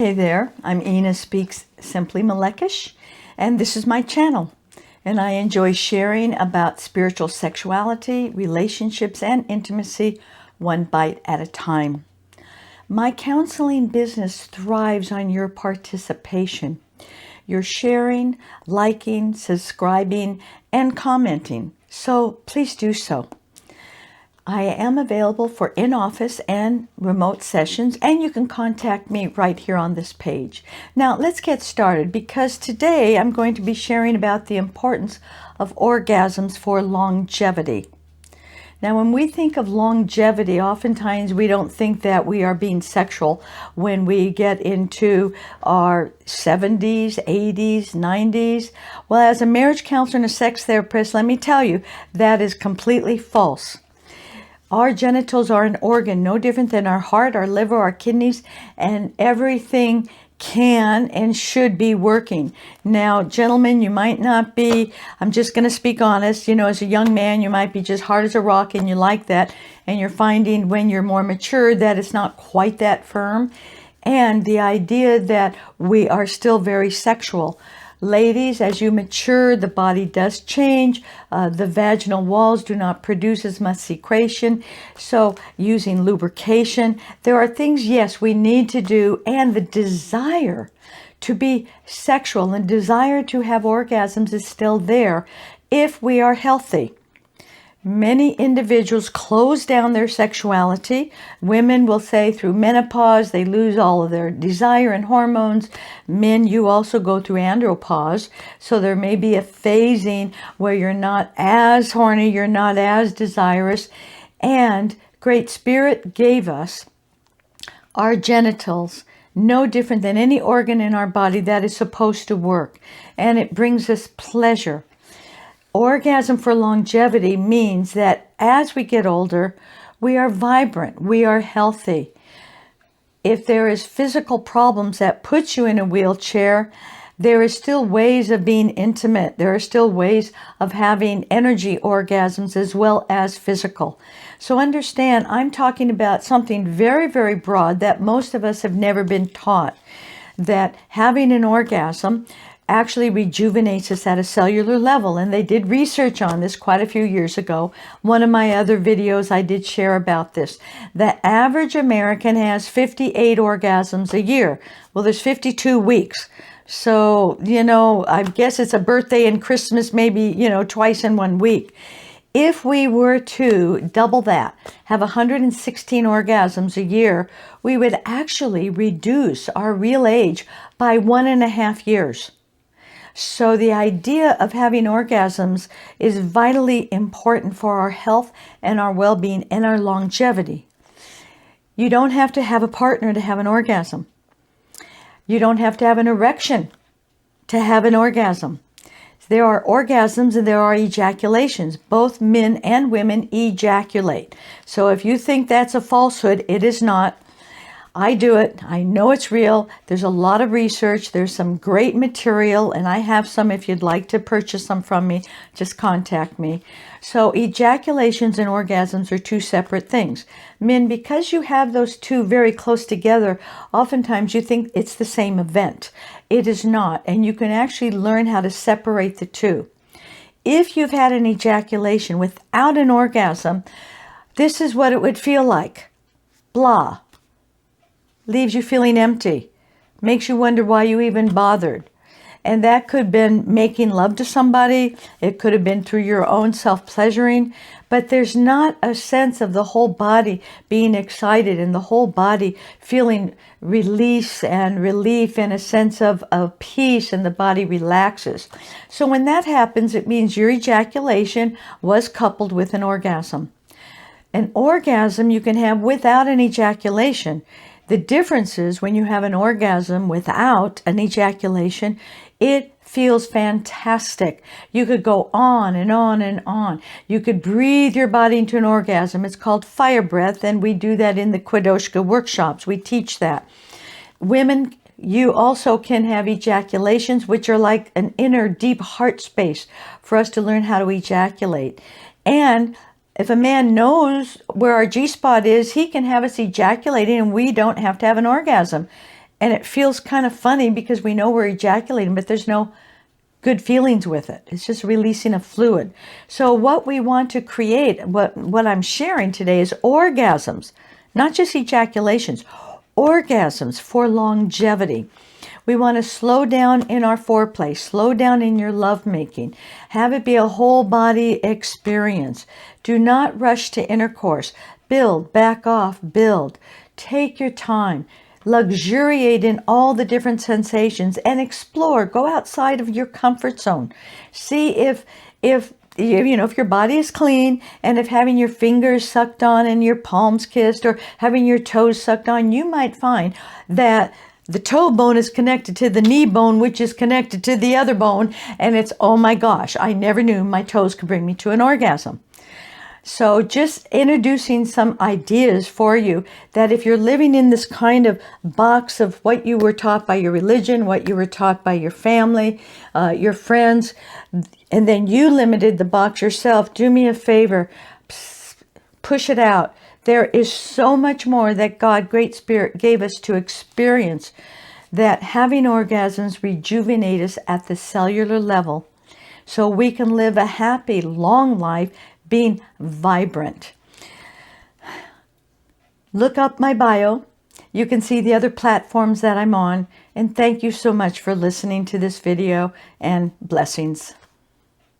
Hey there, I'm Ina Speaks Simply Malekish, and this is my channel. And I enjoy sharing about spiritual sexuality, relationships, and intimacy one bite at a time. My counseling business thrives on your participation. Your sharing, liking, subscribing, and commenting. So please do so. I am available for in-office and remote sessions, and you can contact me right here on this page. Now, let's get started, because today I'm going to be sharing about the importance of orgasms for longevity. Now, when we think of longevity, oftentimes we don't think that we are being sexual when we get into our 70s, 80s, 90s. Well, as a marriage counselor and a sex therapist, let me tell you, that is completely false. Our genitals are an organ, no different than our heart, our liver, our kidneys, and everything can and should be working. Now, gentlemen, you might not be, I'm just going to speak honest, as a young man, you might be just hard as a rock and you like that, and you're finding when you're more mature that it's not quite that firm. And the idea that we are still very sexual. Ladies, as you mature, the body does change. The vaginal walls do not produce as much secretion. So using lubrication, there are things, yes, we need to do. And the desire to be sexual and desire to have orgasms is still there if we are healthy. Many individuals close down their sexuality. Women will say through menopause, they lose all of their desire and hormones. Men, you also go through andropause. So there may be a phasing where you're not as horny, you're not as desirous. And Great Spirit gave us our genitals, no different than any organ in our body that is supposed to work. And it brings us pleasure. Orgasm for longevity means that as we get older, we are vibrant, we are healthy. If there is physical problems that put you in a wheelchair, there is still ways of being intimate. There are still ways of having energy orgasms as well as physical. So understand, I'm talking about something very, very broad that most of us have never been taught, that having an orgasm actually rejuvenates us at a cellular level. And they did research on this quite a few years ago. One of my other videos I did share about this. The average American has 58 orgasms a year. Well, there's 52 weeks. So, I guess it's a birthday and Christmas maybe, twice in 1 week. If we were to double that, have 116 orgasms a year, we would actually reduce our real age by 1.5 years. So the idea of having orgasms is vitally important for our health and our well-being and our longevity. You don't have to have a partner to have an orgasm. You don't have to have an erection to have an orgasm. There are orgasms and there are ejaculations. Both men and women ejaculate. So if you think that's a falsehood, it is not. I do it. I know it's real. There's a lot of research. There's some great material, and I have some. If you'd like to purchase some from me, just contact me. So ejaculations and orgasms are two separate things. Men, because you have those two very close together, oftentimes you think it's the same event. It is not, and you can actually learn how to separate the two. If you've had an ejaculation without an orgasm, this is what it would feel like. Blah. Leaves you feeling empty, makes you wonder why you even bothered. And that could have been making love to somebody. It could have been through your own self-pleasuring. But there's not a sense of the whole body being excited and the whole body feeling release and relief and a sense of peace, and the body relaxes. So when that happens, it means your ejaculation was coupled with an orgasm. An orgasm you can have without an ejaculation. The difference is when you have an orgasm without an ejaculation, it feels fantastic. You could go on and on and on. You could breathe your body into an orgasm. It's called fire breath, and we do that in the Kwedoshka workshops. We teach that. Women, you also can have ejaculations, which are like an inner deep heart space for us to learn how to ejaculate. And if a man knows where our G-spot is, he can have us ejaculating and we don't have to have an orgasm. And it feels kind of funny because we know we're ejaculating, but there's no good feelings with it. It's just releasing a fluid. So what we want to create, what I'm sharing today is orgasms, not just ejaculations, orgasms for longevity. We want to slow down in our foreplay, slow down in your lovemaking, have it be a whole body experience. Do not rush to intercourse. Build, back off, build. Take your time. Luxuriate in all the different sensations and explore. Go outside of your comfort zone. See if your body is clean, and if having your fingers sucked on and your palms kissed or having your toes sucked on, you might find that the toe bone is connected to the knee bone, which is connected to the other bone. And it's, oh my gosh, I never knew my toes could bring me to an orgasm. So just introducing some ideas for you that if you're living in this kind of box of what you were taught by your religion, what you were taught by your family, your friends, and then you limited the box yourself, do me a favor, push it out. There is so much more that God, Great Spirit, gave us to experience, that having orgasms rejuvenate us at the cellular level so we can live a happy, long life being vibrant. Look up my bio. You can see the other platforms that I'm on. And thank you so much for listening to this video, and blessings.